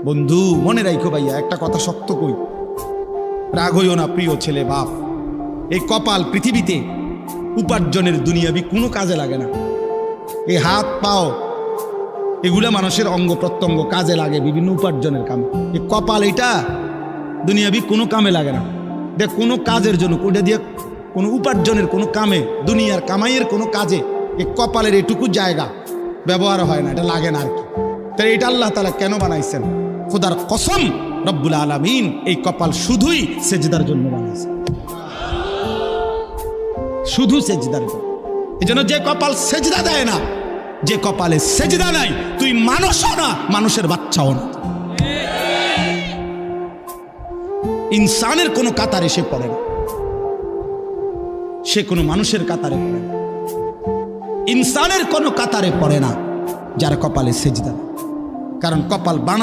বন্ধু মনে রাখো ভাইয়া, একটা কথা শক্ত কই, রাগ হইও না প্রিয় ছেলে বাপ। এই কপাল পৃথিবীতে উপার্জনের দুনিয়াবি কোনো কাজে লাগে না। এই হাত পাও এগুলা মানুষের অঙ্গ প্রত্যঙ্গ কাজে লাগে বিভিন্ন উপার্জনের কামে। এই কপাল এটা দুনিয়াবি কোনো কামে লাগে না। দেখ কোনো কাজের জন্য ওটা দিয়ে কোনো উপার্জনের কোনো কামে, দুনিয়ার কামাইয়ের কোনো কাজে এই কপালের এটুকু জায়গা ব্যবহার হয় না, এটা লাগে না আর কি। তাই এটা আল্লাহ তাআলা কেন বানাইছেন? খোদার কসম রব্বুল আলামিন এই কপাল শুধুই সেজদার জন্য বানাইছেন, শুধু সেজদার জন্য। এই জন্য যে কপাল সেজদা দেয় না, যে কপালে সেজদা নাই, তুই মানুষও না, মানুষের বাচ্চাও না। ইনসানের কোনো কাতারে সে পড়ে না, সে কোনো মানুষের কাতারে পড়ে না। ইনসানের কোনো কাতারে পড়ে না যার কপালে সেজদা, কারণ কপাল বানা